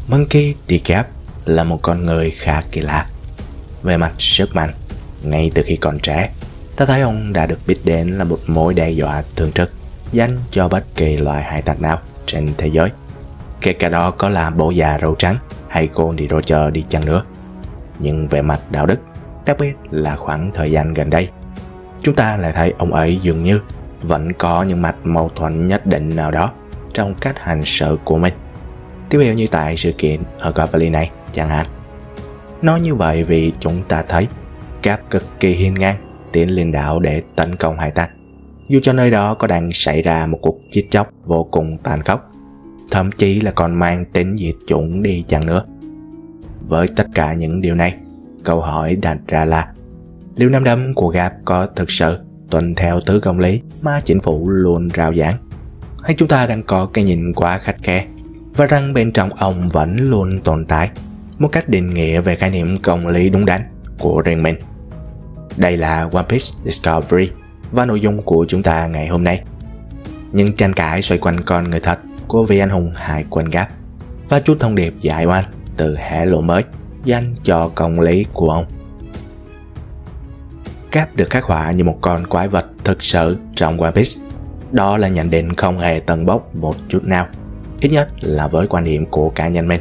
Monkey D. Gap là một con người khá kỳ lạ. Về mặt sức mạnh, ngay từ khi còn trẻ, ta thấy ông đã được biết đến là một mối đe dọa thường trực dành cho bất kỳ loại hải tặc nào trên thế giới, kể cả đó có là bộ già râu trắng hay Goldie Roger đi chăng nữa. Nhưng về mặt đạo đức, đặc biệt là khoảng thời gian gần đây, chúng ta lại thấy ông ấy dường như vẫn có những mặt mâu thuẫn nhất định nào đó trong cách hành xử của mình. Tiếp theo như tại sự kiện ở Cavalier này chẳng hạn. Nói như vậy vì chúng ta thấy Gap cực kỳ hiên ngang tiến lên đảo để tấn công hải tặc, dù cho nơi đó có đang xảy ra một cuộc giết chóc vô cùng tàn khốc, thậm chí là còn mang tính diệt chủng đi chăng nữa. Với tất cả những điều này, câu hỏi đặt ra là liệu nắm đấm của Gap có thực sự tuân theo tứ công lý mà chính phủ luôn rao giảng, hay chúng ta đang có cái nhìn quá khắt khe và rằng bên trong ông vẫn luôn tồn tại một cách định nghĩa về khái niệm công lý đúng đắn của riêng mình. Đây là One Piece Discovery và nội dung của chúng ta ngày hôm nay. Những tranh cãi xoay quanh con người thật của vị anh hùng hải quân Gap và chút thông điệp giải oan từ hé lộ mới dành cho công lý của ông. Gap được khắc họa như một con quái vật thực sự trong One Piece. Đó là nhận định không hề tâng bốc một chút nào, ít nhất là với quan điểm của cá nhân mình.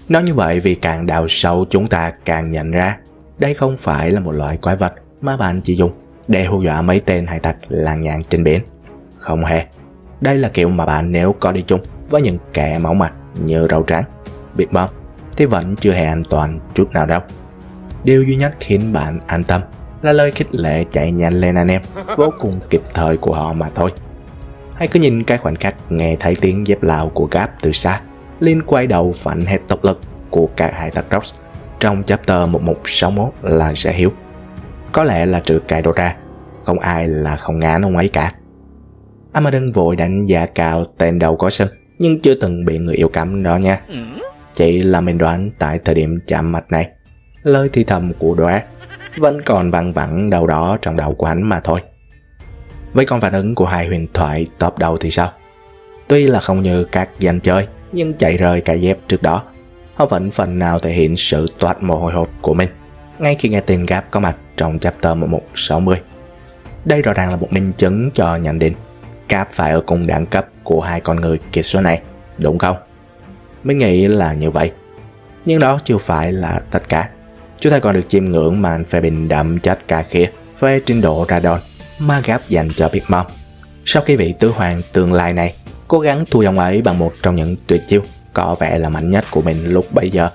Nói như vậy vì càng đào sâu chúng ta càng nhận ra đây không phải là một loại quái vật mà bạn chỉ dùng để hù dọa mấy tên hải tặc làng nhàng trên biển. Không hề. Đây là kiểu mà bạn nếu có đi chung với những kẻ máu mặt như râu trắng, Big Mom thì vẫn chưa hề an toàn chút nào đâu. Điều duy nhất khiến bạn an tâm là lời khích lệ chạy nhanh lên anh em vô cùng kịp thời của họ mà thôi. Hãy cứ nhìn cái khoảnh khắc nghe thấy tiếng dép lao của Gap từ xa, Lin quay đầu phản hết tốc lực của các hải tặc Rocks trong chapter 1161 là sẽ hiểu. Có lẽ là trừ Kaido ra, không ai là không ngán ông ấy cả. Amaden vội đánh giá cao tên đầu có sừng nhưng chưa từng bị người yêu cắm đó nha. Chỉ là mình đoán tại thời điểm chạm mặt này, lời thì thầm của Dora vẫn còn văng vẳng đâu đó trong đầu của hắn mà thôi. Với con phản ứng của hai huyền thoại top đầu thì sao? Tuy là không như các danh chơi nhưng chạy rời cả dép trước đó, họ vẫn phần nào thể hiện sự toát mồ hôi hột của mình ngay khi nghe tin Gap có mặt trong chapter 1160. Đây rõ ràng là một minh chứng cho nhận định Gap phải ở cùng đẳng cấp của hai con người kiệt xuất này, đúng không? Mình nghĩ là như vậy. Nhưng đó chưa phải là tất cả. Chúng ta còn được chiêm ngưỡng màn phê bình đậm chất cả khía về trình độ Radon mà Gap dành cho Big Mom. Sau khi vị tứ hoàng tương lai này cố gắng thui ông ấy bằng một trong những tuyệt chiêu có vẻ là mạnh nhất của mình lúc bấy giờ,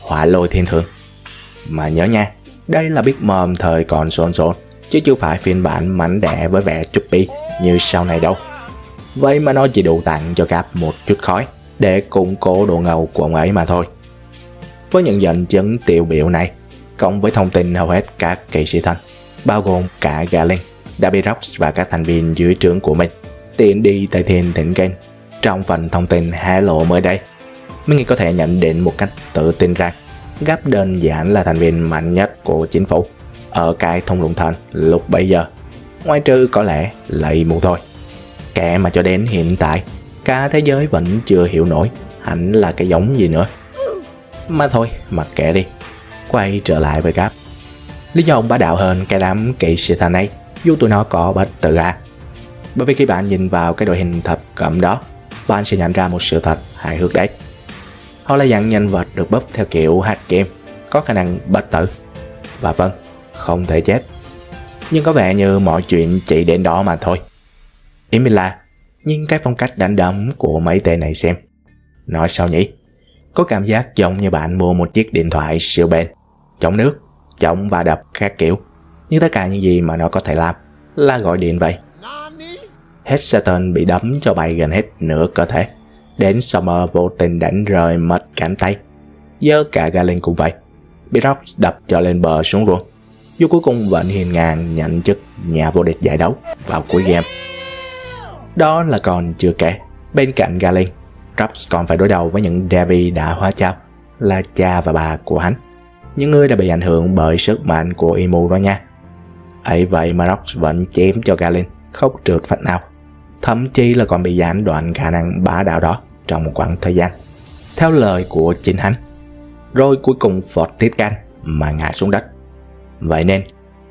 Hỏa Lôi Thiên Thượng. Mà nhớ nha, đây là Big Mom thời còn xôn xôn, chứ chưa phải phiên bản mảnh đẻ với vẻ chubby như sau này đâu. Vậy mà nó chỉ đủ tặng cho Gap một chút khói để củng cố độ ngầu của ông ấy mà thôi. Với những dẫn chứng tiêu biểu này, cộng với thông tin hầu hết các kỵ sĩ thần, bao gồm cả Garlin, Davy Rocks và các thành viên dưới trướng của mình, tiện đi Tây Thiên Thỉnh Kinh, trong phần thông tin hé lộ mới đây, mình nghĩ có thể nhận định một cách tự tin rằng Gap đơn giản là thành viên mạnh nhất của chính phủ ở cái thung lũng thần lúc bấy giờ, ngoại trừ có lẽ là Imu thôi, kẻ mà cho đến hiện tại cả thế giới vẫn chưa hiểu nổi hắn là cái giống gì nữa. Mà thôi, mặc kệ đi. Quay trở lại với Gap. Lý do ông bá đạo hơn cái đám kỵ sĩ thần ấy, dù tụi nó có bất tử à. Bởi vì khi bạn nhìn vào cái đội hình thập cẩm đó, bạn sẽ nhận ra một sự thật hài hước đấy. Họ là dạng nhân vật được buff theo kiểu hack game, có khả năng bất tử. Và vâng, không thể chết. Nhưng có vẻ như mọi chuyện chỉ đến đó mà thôi. Ý mình là, nhìn cái phong cách đánh đấm của mấy tên này xem. Nói sao nhỉ? Có cảm giác giống như bạn mua một chiếc điện thoại siêu bền, chống nước, chống va đập các kiểu. Nhưng tất cả những gì mà nó có thể làm là gọi điện vậy. Hết Satan bị đấm cho bay gần hết nửa cơ thể. Đến Summer vô tình đánh rơi mất cánh tay. Giờ cả Garlin cũng vậy. Bị Rock đập cho lên bờ xuống luôn. Dù cuối cùng vẫn hiên ngang nhận chức nhà vô địch giải đấu vào cuối game. Đó là còn chưa kể, bên cạnh Garlin, Rock còn phải đối đầu với những Davy đã hóa chao, là cha và bà của hắn, những người đã bị ảnh hưởng bởi sức mạnh của Imu đó nha. Ấy vậy mà Rock vẫn chém cho Garlin không trượt phách nào, thậm chí là còn bị gián đoạn khả năng bá đạo đó trong một khoảng thời gian. theo lời của chính hắn. Rồi cuối cùng Ford tiết can mà ngã xuống đất. Vậy nên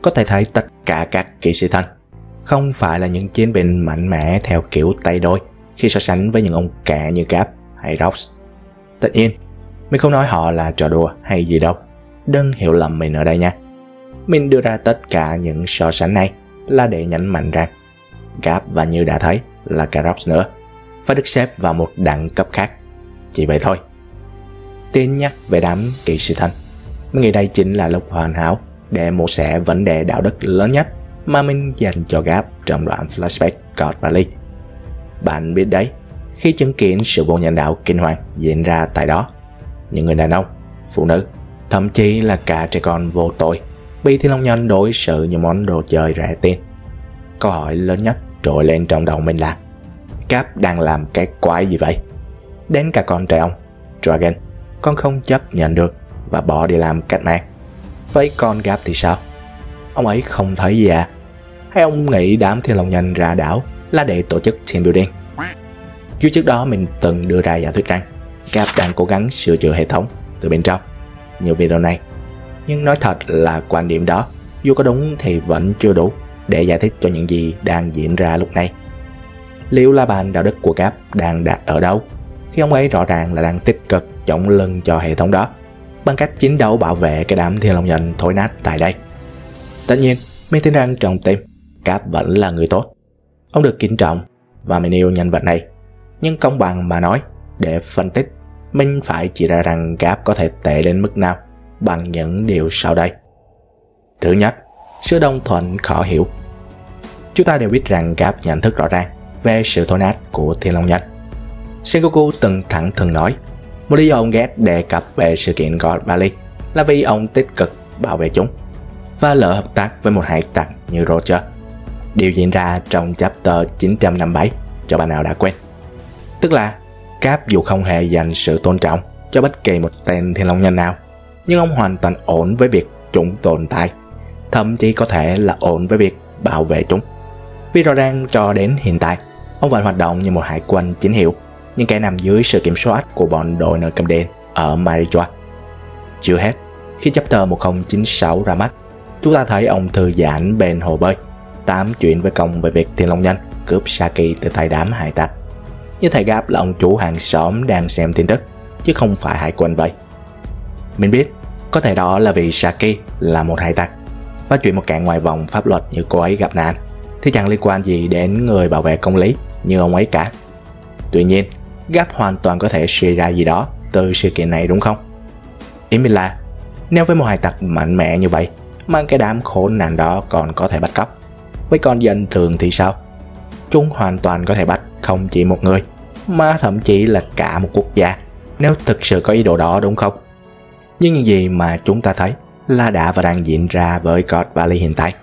có thể thấy tất cả các kỵ sĩ thần không phải là những chiến binh mạnh mẽ theo kiểu tay đôi khi so sánh với những ông kẹ như Gap hay Rox. Tất nhiên, mình không nói họ là trò đùa hay gì đâu, đừng hiểu lầm mình ở đây nha. Mình đưa ra tất cả những so sánh này là để nhấn mạnh rằng Gap và như đã thấy là cả Rox nữa phải được xếp vào một đẳng cấp khác. Chỉ vậy thôi. Tin nhắc về đám kỵ sĩ thần, mình nghĩ đây chính là lúc hoàn hảo để mổ xẻ vấn đề đạo đức lớn nhất mà mình dành cho Gap trong đoạn flashback God Valley. Bạn biết đấy, khi chứng kiến sự vô nhân đạo kinh hoàng diễn ra tại đó, những người đàn ông, phụ nữ, thậm chí là cả trẻ con vô tội bị Thiên Long Nhân đối xử như món đồ chơi rẻ tiền. Câu hỏi lớn nhất trỗi lên trong đầu mình là Gap đang làm cái quái gì vậy? Đến cả con trai ông, Dragon, con không chấp nhận được và bỏ đi làm cách mạng. Vậy con Gap thì sao? Ông ấy không thấy gì à? Hay ông nghĩ đám Thiên Long Nhân ra đảo là để tổ chức team building? Dù trước đó mình từng đưa ra giả thuyết rằng Gap đang cố gắng sửa chữa hệ thống từ bên trong như video này, nhưng nói thật là quan điểm đó dù có đúng thì vẫn chưa đủ để giải thích cho những gì đang diễn ra lúc này. Liệu la bàn đạo đức của Gap đang đặt ở đâu khi ông ấy rõ ràng là đang tích cực chống lưng cho hệ thống đó bằng cách chiến đấu bảo vệ cái đám Thiên Long Nhân thối nát tại đây? Tất nhiên, mình tin rằng trong tim Gap vẫn là người tốt. Ông được kính trọng và mình yêu nhân vật này. Nhưng công bằng mà nói, để phân tích, mình phải chỉ ra rằng Gap có thể tệ đến mức nào bằng những điều sau đây. Thứ nhất, sự đồng thuận khó hiểu. Chúng ta đều biết rằng Gap nhận thức rõ ràng về sự thối nát của Thiên Long Nhân. Sengoku từng thẳng thừng nói, một lý do ông ghét đề cập về sự kiện God Valley là vì ông tích cực bảo vệ chúng và lỡ hợp tác với một hải tặc như Roger. Điều diễn ra trong chapter 957 cho bạn nào đã quên. Tức là Gap dù không hề dành sự tôn trọng cho bất kỳ một tên Thiên Long Nhân nào, nhưng ông hoàn toàn ổn với việc chúng tồn tại, thậm chí có thể là ổn với việc bảo vệ chúng. Vì rõ ràng cho đến hiện tại, ông vẫn hoạt động như một hải quân chính hiệu, những kẻ nằm dưới sự kiểm soát của bọn đội nơi cầm đen ở Marijoa. Chưa hết, khi chapter 1096 ra mắt, chúng ta thấy ông thư giãn bên hồ bơi, tám chuyện với công về việc Thiên Long Nhân cướp Saki từ tay đám hải tặc. Như thầy Gap là ông chủ hàng xóm đang xem tin tức, chứ không phải hải quân vậy. Mình biết, có thể đó là vì Saki là một hải tặc, và chuyện một kẻ ngoài vòng pháp luật như cô ấy gặp nạn thì chẳng liên quan gì đến người bảo vệ công lý như ông ấy cả. Tuy nhiên, Gap hoàn toàn có thể suy ra gì đó từ sự kiện này đúng không? Ý mình là, nếu với một hải tặc mạnh mẽ như vậy mà cái đám khốn nạn đó còn có thể bắt cóc, với con dân thường thì sao? Chúng hoàn toàn có thể bắt không chỉ một người, mà thậm chí là cả một quốc gia, nếu thực sự có ý đồ đó đúng không? Nhưng những gì mà chúng ta thấy là đã và đang diễn ra với God Valley hiện tại.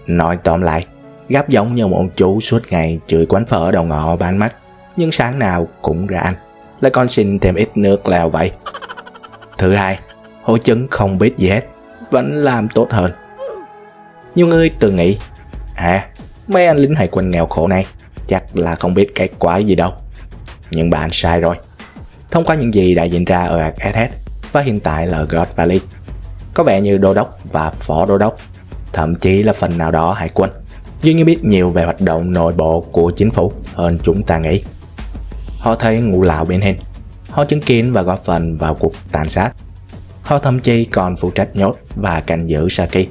Nói tóm lại, Gap giống như một ông chú suốt ngày chửi quán phở ở đầu ngõ bán mắt, nhưng sáng nào cũng ra ăn, lại còn xin thêm ít nước lèo vậy. Thứ hai, hội chứng không biết gì hết vẫn làm tốt hơn. Nhiều người từng nghĩ, mấy anh lính hải quân nghèo khổ này chắc là không biết cái quái gì đâu. Nhưng bạn sai rồi. Thông qua những gì đã diễn ra ở Arc SS và hiện tại là God Valley, có vẻ như đô đốc và phó đô đốc, thậm chí là phần nào đó hải quân, dường như biết nhiều về hoạt động nội bộ của chính phủ hơn chúng ta nghĩ. Họ thấy ngũ lão biến hình, họ chứng kiến và góp phần vào cuộc tàn sát. Họ thậm chí còn phụ trách nhốt và canh giữ Saki,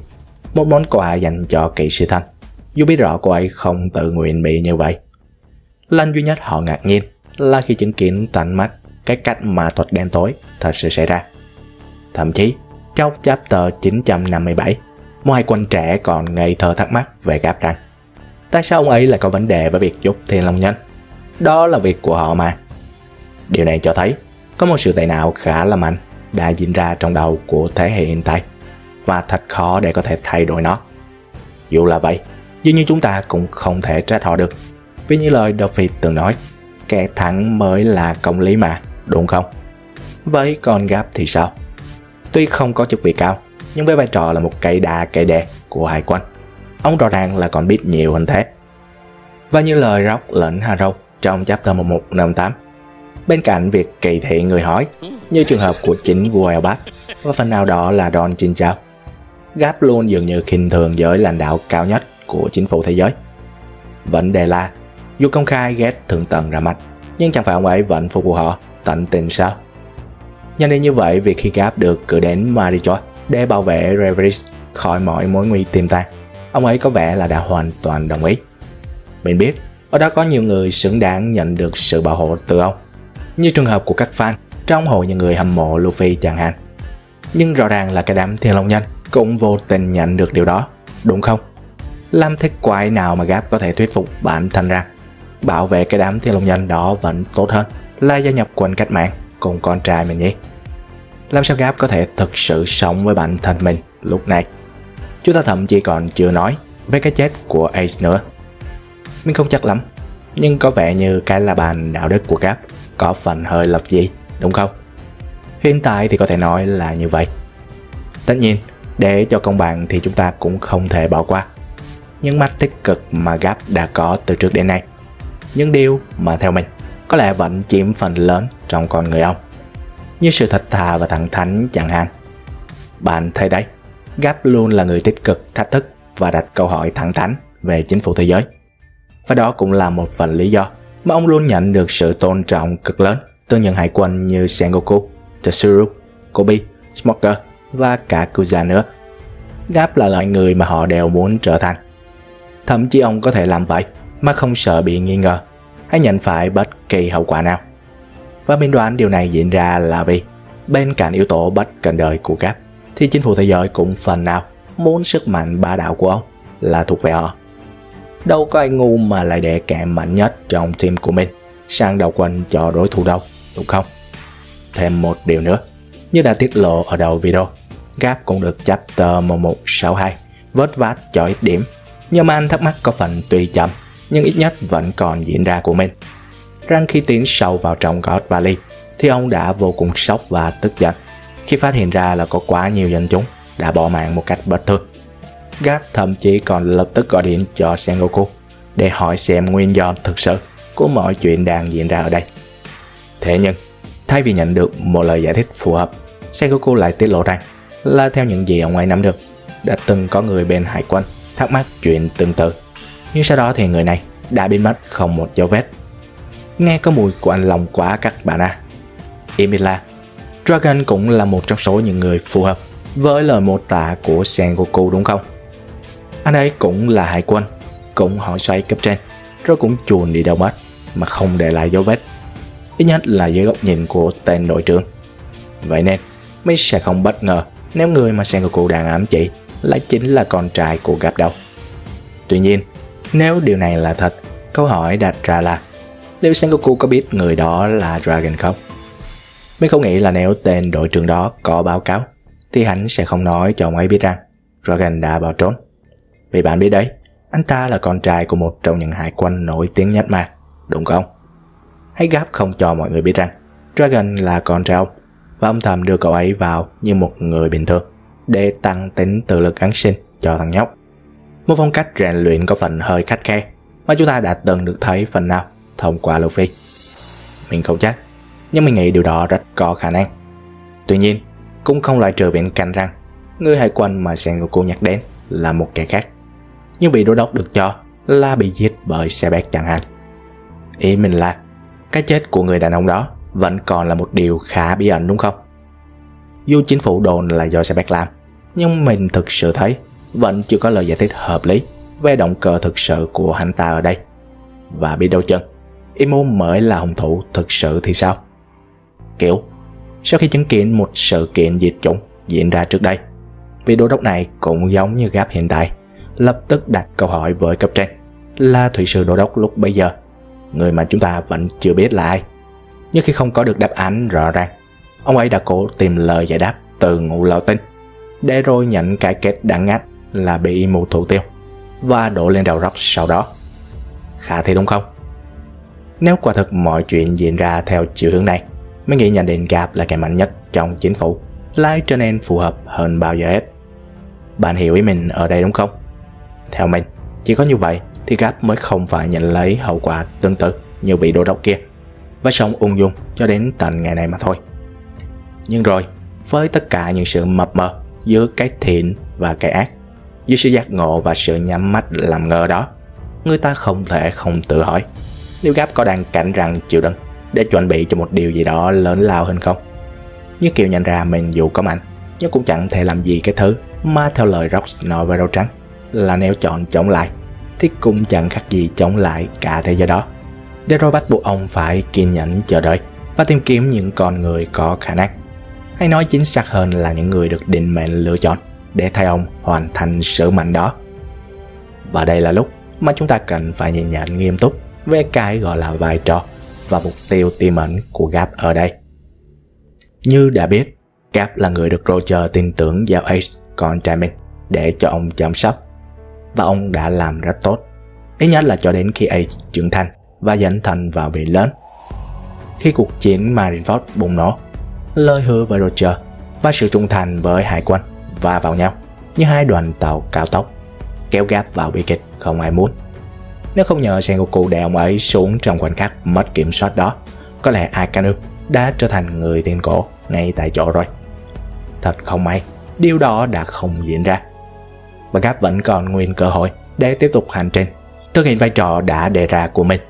một món quà dành cho kỵ sĩ thần, dù biết rõ cô ấy không tự nguyện bị như vậy. Lần duy nhất họ ngạc nhiên là khi chứng kiến tận mắt cái cách mà thuật đen tối thật sự xảy ra. Thậm chí, trong chapter 957, một hải quân trẻ còn ngây thơ thắc mắc về Gap rằng tại sao ông ấy lại có vấn đề với việc giúp Thiên Long Nhân? Đó là việc của họ mà. Điều này cho thấy có một sự tệ não khá là mạnh đã diễn ra trong đầu của thế hệ hiện tại, và thật khó để có thể thay đổi nó. Dù là vậy, dường như chúng ta cũng không thể trách họ được, vì như lời Duffy từng nói, kẻ thắng mới là công lý mà, đúng không? Vậy còn Gap thì sao? Tuy không có chức vị cao, nhưng với vai trò là một cây đa cây đề của hải quân, ông rõ ràng là còn biết nhiều hơn thế. Và như lời Rock lẫn Harrow trong chapter 1158, Bên cạnh việc kỳ thị người hỏi, như trường hợp của chính vua Elbaf và phần nào đó là Don Chinchao, Garp luôn dường như khinh thường giới lãnh đạo cao nhất của chính phủ thế giới. Vấn đề là, dù công khai ghét thượng tầng ra mặt, nhưng chẳng phải ông ấy vẫn phục vụ họ tận tình sao? Nhân đến như vậy, việc khi Garp được cử đến Marichor để bảo vệ Reveries khỏi mọi mối nguy tiềm tàng, ông ấy có vẻ là đã hoàn toàn đồng ý. Mình biết, ở đó có nhiều người xứng đáng nhận được sự bảo hộ từ ông, như trường hợp của các fan trong hội những người hâm mộ Luffy chẳng hạn. Nhưng rõ ràng là cái đám Thiên Long Nhân cũng vô tình nhận được điều đó, đúng không? Làm thế quái nào mà Garp có thể thuyết phục bản thân rằng bảo vệ cái đám Thiên Long Nhân đó vẫn tốt hơn là gia nhập quân cách mạng cùng con trai mình nhỉ? Làm sao Garp có thể thực sự sống với bản thân mình lúc này? Chúng ta thậm chí còn chưa nói về cái chết của Ace nữa. Mình không chắc lắm, nhưng có vẻ như cái la bàn đạo đức của Garp có phần hơi lập dị, đúng không? Hiện tại thì có thể nói là như vậy. Tất nhiên, để cho công bằng thì chúng ta cũng không thể bỏ qua những mặt tích cực mà Garp đã có từ trước đến nay. Những điều mà theo mình có lẽ vẫn chiếm phần lớn trong con người ông, như sự thật thà và thẳng thắn chẳng hạn. Bạn thấy đấy, Garp luôn là người tích cực thách thức và đặt câu hỏi thẳng thắn về chính phủ thế giới. Và đó cũng là một phần lý do mà ông luôn nhận được sự tôn trọng cực lớn từ những hải quân như Sengoku, Tsuru, Kobe, Smoker và cả Kuja nữa. Garp là loại người mà họ đều muốn trở thành. Thậm chí ông có thể làm vậy mà không sợ bị nghi ngờ hay nhận phải bất kỳ hậu quả nào. Và mình đoán điều này diễn ra là vì bên cạnh yếu tố bất cần đời của Garp thì chính phủ thế giới cũng phần nào muốn sức mạnh bá đạo của ông là thuộc về họ. Đâu có ai ngu mà lại để kẻ mạnh nhất trong team của mình sang đầu quân cho đối thủ đâu, đúng không? Thêm một điều nữa, như đã tiết lộ ở đầu video, Garp cũng được chapter 1162 vớt vát cho ít điểm, nhưng mà anh thắc mắc có phần tuy chậm nhưng ít nhất vẫn còn diễn ra của mình. Rằng khi tiến sâu vào trong God Valley thì ông đã vô cùng sốc và tức giận khi phát hiện ra là có quá nhiều dân chúng đã bỏ mạng một cách bất thường. Garp thậm chí còn lập tức gọi điện cho Sengoku để hỏi xem nguyên do thực sự của mọi chuyện đang diễn ra ở đây. Thế nhưng, thay vì nhận được một lời giải thích phù hợp, Sengoku lại tiết lộ rằng là theo những gì ông ấy nắm được, đã từng có người bên hải quân thắc mắc chuyện tương tự, nhưng sau đó thì người này đã biến mất không một dấu vết. Nghe có mùi của anh lòng quá các bạn à. Im là Dragon cũng là một trong số những người phù hợp với lời mô tả của Sengoku, đúng không? Anh ấy cũng là hải quân, cũng hỏi xoay cấp trên, rồi cũng chuồn đi đâu mất mà không để lại dấu vết, ít nhất là dưới góc nhìn của tên đội trưởng. Vậy nên mình sẽ không bất ngờ nếu người mà Sengoku đang ám chỉ lại chính là con trai của Garp đâu. Tuy nhiên, nếu điều này là thật, câu hỏi đặt ra là liệu Sengoku có biết người đó là Dragon không? Mình không nghĩ là nếu tên đội trưởng đó có báo cáo thì hắn sẽ không nói cho ông ấy biết rằng Dragon đã bỏ trốn. Vì bạn biết đấy, anh ta là con trai của một trong những hải quân nổi tiếng nhất mà, đúng không? Hay Garp không cho mọi người biết rằng Dragon là con trai ông và ông thầm đưa cậu ấy vào như một người bình thường để tăng tính tự lực cánh sinh cho thằng nhóc. Một phong cách rèn luyện có phần hơi khắt khe mà chúng ta đã từng được thấy phần nào thông qua Luffy. Mình không chắc, nhưng mình nghĩ điều đó rất có khả năng. Tuy nhiên, cũng không loại trừ viễn cảnh rằng người hải quân mà Sengoku nhắc đến là một kẻ khác, nhưng vị đô đốc được cho là bị giết bởi Sebek chẳng hạn. Ý mình là cái chết của người đàn ông đó vẫn còn là một điều khá bí ẩn, đúng không? Dù chính phủ đồn là do Sebek làm, nhưng mình thực sự thấy vẫn chưa có lời giải thích hợp lý về động cơ thực sự của hắn ta ở đây. Và biết đâu chừng Imo mới là hung thủ thực sự thì sao? Kiểu sau khi chứng kiến một sự kiện diệt chủng diễn ra trước đây, vị đô đốc này cũng giống như Garp hiện tại, lập tức đặt câu hỏi với cấp trên là thủy sư đô đốc lúc bấy giờ, người mà chúng ta vẫn chưa biết là ai. Nhưng khi không có được đáp án rõ ràng, ông ấy đã cố tìm lời giải đáp từ Ngũ Lão Tinh, để rồi nhận cái kết đắng ngắt là bị Imo thủ tiêu và đổ lên đầu Rock sau đó. Khả thi đúng không? Nếu quả thực mọi chuyện diễn ra theo chiều hướng này, mình nghĩ nhận định Garp là kẻ mạnh nhất trong chính phủ lại trở nên phù hợp hơn bao giờ hết. Bạn hiểu ý mình ở đây đúng không? Theo mình, chỉ có như vậy thì Garp mới không phải nhận lấy hậu quả tương tự như vị đô đốc kia. và sống ung dung cho đến tận ngày này mà thôi. Nhưng rồi, với tất cả những sự mập mờ giữa cái thiện và cái ác, giữa sự giác ngộ và sự nhắm mắt làm ngơ đó, người ta không thể không tự hỏi nếu Gap có đang cản răng chịu đựng để chuẩn bị cho một điều gì đó lớn lao hơn không. Như kiểu nhận ra mình dù có mạnh nhưng cũng chẳng thể làm gì cái thứ mà theo lời Rox nói với Râu Trắng là nếu chọn chống lại thì cũng chẳng khác gì chống lại cả thế giới đó. Để rồi bắt buộc ông phải kiên nhẫn chờ đợi và tìm kiếm những con người có khả năng, hay nói chính xác hơn là những người được định mệnh lựa chọn để thay ông hoàn thành sứ mệnh đó. Và đây là lúc mà chúng ta cần phải nhìn nhận nghiêm túc về cái gọi là vai trò và mục tiêu tiềm ẩn của Gap ở đây. Như đã biết, Gap là người được Roger tin tưởng giao Ace, con trai mình, để cho ông chăm sóc, và ông đã làm rất tốt, ít nhất là cho đến khi Ace trưởng thành và dấn thân vào bể lớn. Khi cuộc chiến Marineford bùng nổ, lời hứa với Roger và sự trung thành với hải quân va vào nhau như hai đoàn tàu cao tốc, kéo Gap vào bi kịch không ai muốn. Nếu không nhờ Sengoku đè ông ấy xuống trong khoảnh khắc mất kiểm soát đó, có lẽ Akainu đã trở thành người tiên cổ ngay tại chỗ rồi. Thật không may, điều đó đã không diễn ra, và Gap vẫn còn nguyên cơ hội để tiếp tục hành trình, thực hiện vai trò đã đề ra của mình.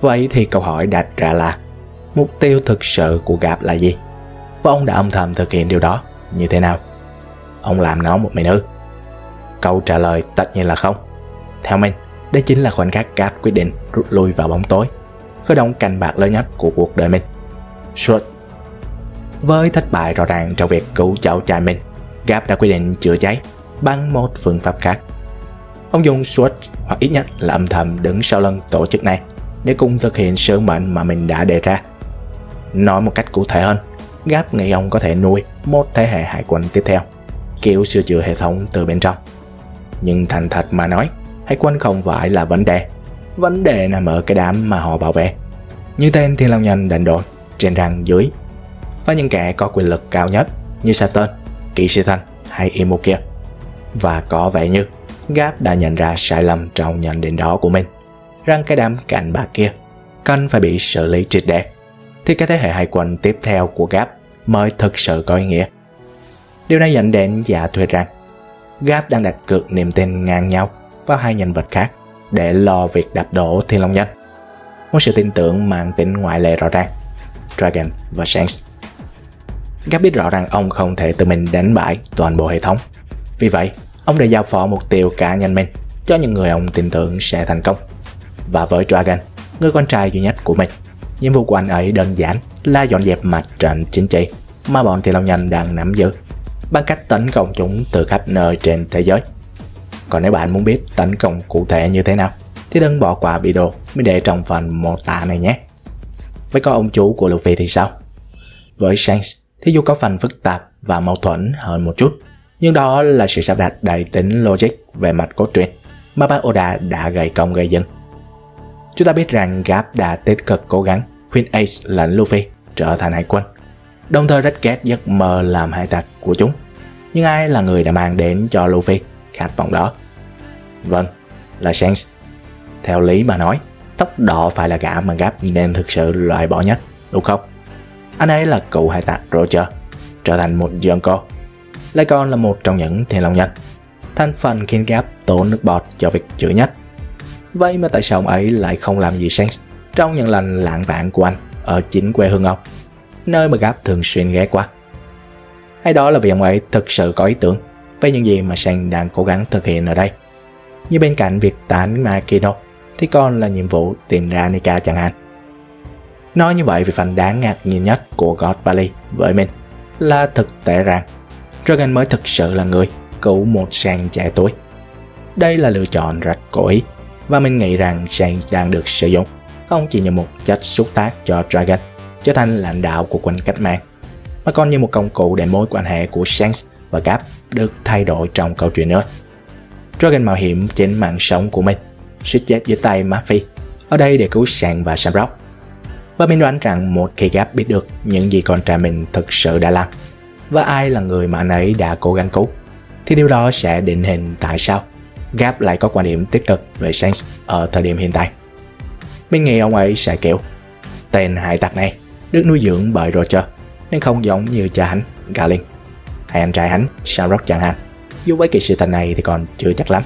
Vậy thì câu hỏi đặt ra là mục tiêu thực sự của Gap là gì? Và ông đã âm thầm thực hiện điều đó như thế nào? Ông làm nó một mình ư? Câu trả lời tất nhiên là không. Theo mình, đây chính là khoảnh khắc Gap quyết định rút lui vào bóng tối, khởi động canh bạc lớn nhất của cuộc đời mình. Sword. Với thất bại rõ ràng trong việc cứu cháu trai mình, Gap đã quyết định chữa cháy bằng một phương pháp khác. Ông dùng Sword, hoặc ít nhất là âm thầm đứng sau lưng tổ chức này, để cùng thực hiện sứ mệnh mà mình đã đề ra. Nói một cách cụ thể hơn, Gap nghĩ ông có thể nuôi một thế hệ hải quân tiếp theo, kiểu sửa chữa hệ thống từ bên trong. Nhưng thành thật mà nói, hải quân không phải là vấn đề nằm ở cái đám mà họ bảo vệ, như tên Thiên Long Nhân đần độn trên răng dưới, và những kẻ có quyền lực cao nhất như Saturn, Kỵ sĩ Thần hay Imokia. Và có vẻ như Gap đã nhận ra sai lầm trong nhận định đó của mình, rằng cái đám cạnh bạc kia cần phải bị xử lý triệt để, thì cái thế hệ hải quân tiếp theo của Gap mới thực sự có ý nghĩa. Điều này dẫn đến giả thuyết rằng Gap đang đặt cược niềm tin ngang nhau vào hai nhân vật khác để lo việc đập đổ Thiên Long Nhân. Một sự tin tưởng mang tính ngoại lệ rõ ràng, Dragon và Shanks. Gap biết rõ rằng ông không thể tự mình đánh bại toàn bộ hệ thống. Vì vậy, ông đã giao phó mục tiêu cá nhân mình cho những người ông tin tưởng sẽ thành công. Và với Dragon, người con trai duy nhất của mình, nhiệm vụ của anh ấy đơn giản là dọn dẹp mặt trận chính trị mà bọn Thiên Long Nhân đang nắm giữ, bằng cách tấn công chúng từ khắp nơi trên thế giới. Còn nếu bạn muốn biết tấn công cụ thể như thế nào thì đừng bỏ qua video mình để trong phần mô tả này nhé. Với con ông chú của Luffy thì sao? Với Shanks thì dù có phần phức tạp và mâu thuẫn hơn một chút, nhưng đó là sự sắp đặt đầy tính logic về mặt cốt truyện mà bác Oda đã gầy công gây dựng. Chúng ta biết rằng Gap đã tích cực cố gắng khuyên Ace lẫn Luffy trở thành hải quân, đồng thời rất ghét giấc mơ làm hải tặc của chúng. Nhưng ai là người đã mang đến cho Luffy khát vọng đó? Vâng, là Shanks. Theo lý mà nói, tóc đỏ phải là gã mà Gap nên thực sự loại bỏ nhất, đúng không? Anh ấy là cựu hải tặc Roger, trở thành một Yonko, lại còn là một trong những Thiên Long Nhân, thành phần khiến Gap tốn nước bọt cho việc chữa nhất. Vậy mà tại sao ông ấy lại không làm gì Shanks trong những lần lãng vãng của anh ở chính quê hương ông, nơi mà Gap thường xuyên ghé qua? Hay đó là vì ông ấy thực sự có ý tưởng về những gì mà Shanks đang cố gắng thực hiện ở đây, như bên cạnh việc tán Makino thì còn là nhiệm vụ tìm ra Nika chẳng hạn. Nói như vậy vì phần đáng ngạc nhiên nhất của God Valley với mình là thực tế rằng Dragon mới thực sự là người cứu một Shanks trẻ tuổi. Đây là lựa chọn rất cố ý, và mình nghĩ rằng Shanks đang được sử dụng không chỉ như một chất xúc tác cho Dragon trở thành lãnh đạo của quân cách mạng, mà còn như một công cụ để mối quan hệ của Shanks và Gap được thay đổi trong câu chuyện nữa. Dragon mạo hiểm trên mạng sống của mình, suýt chết dưới tay Murphy ở đây để cứu Shanks và Shamrock. Và mình đoán rằng một khi Gap biết được những gì con trai mình thực sự đã làm và ai là người mà anh ấy đã cố gắng cứu, thì điều đó sẽ định hình tại sao Gap lại có quan điểm tích cực về Shanks ở thời điểm hiện tại. Mình nghĩ ông ấy sẽ kiểu Tên hải tặc này được nuôi dưỡng bởi Roger nên không giống như cha hắn, Garlin, hay anh trai hắn, Shamrock chẳng hạn, dù với kỳ sự tình này thì còn chưa chắc lắm.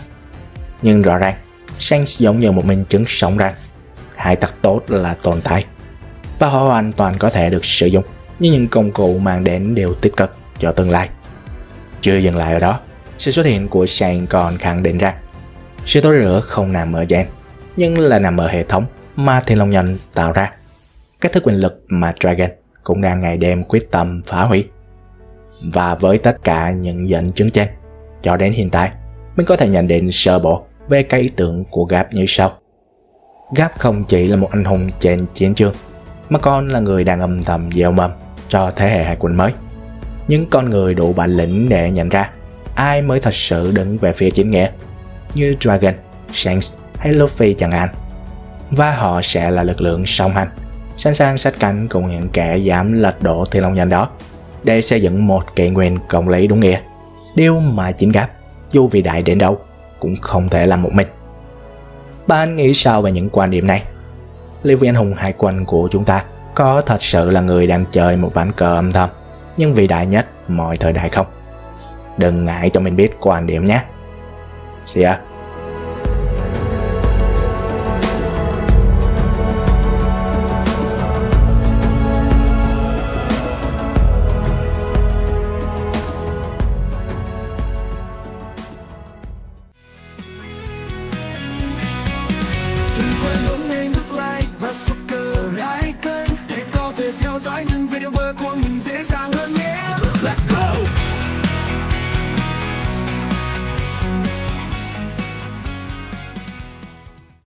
Nhưng rõ ràng, Shanks giống như một minh chứng sống rằng hải tặc tốt là tồn tại và họ hoàn toàn có thể được sử dụng như những công cụ mang đến điều tích cực cho tương lai. Chưa dừng lại ở đó, sự xuất hiện của Shanks còn khẳng định rằng sự tối rửa không nằm ở gen, nhưng là nằm ở hệ thống mà Thiên Long Nhân tạo ra, cách thức quyền lực mà Dragon cũng đang ngày đêm quyết tâm phá hủy. Và với tất cả những dẫn chứng trên, cho đến hiện tại, mình có thể nhận định sơ bộ về cái ý tưởng của Garp như sau. Garp không chỉ là một anh hùng trên chiến trường, mà còn là người đang âm thầm gieo mầm cho thế hệ hải quân mới. Những con người đủ bản lĩnh để nhận ra ai mới thật sự đứng về phía chính nghĩa, như Dragon, Shanks hay Luffy chẳng hạn. Và họ sẽ là lực lượng song hành, sẵn sàng sát cánh cùng những kẻ dám lật đổ Thiên Long Nhân đó, để xây dựng một kỷ nguyên công lý đúng nghĩa. Điều mà chính Garp, dù vĩ đại đến đâu, cũng không thể làm một mình. Bạn nghĩ sao về những quan điểm này? Liệu vị anh hùng hải quân của chúng ta có thật sự là người đang chơi một ván cờ âm thầm nhưng vĩ đại nhất mọi thời đại không? Đừng ngại cho mình biết quan điểm nhé. See ya. Đừng quên bấm ngay nút like và subscribe kênh để có thể theo dõi những video mới của mình dễ dàng hơn nhé. Let's go!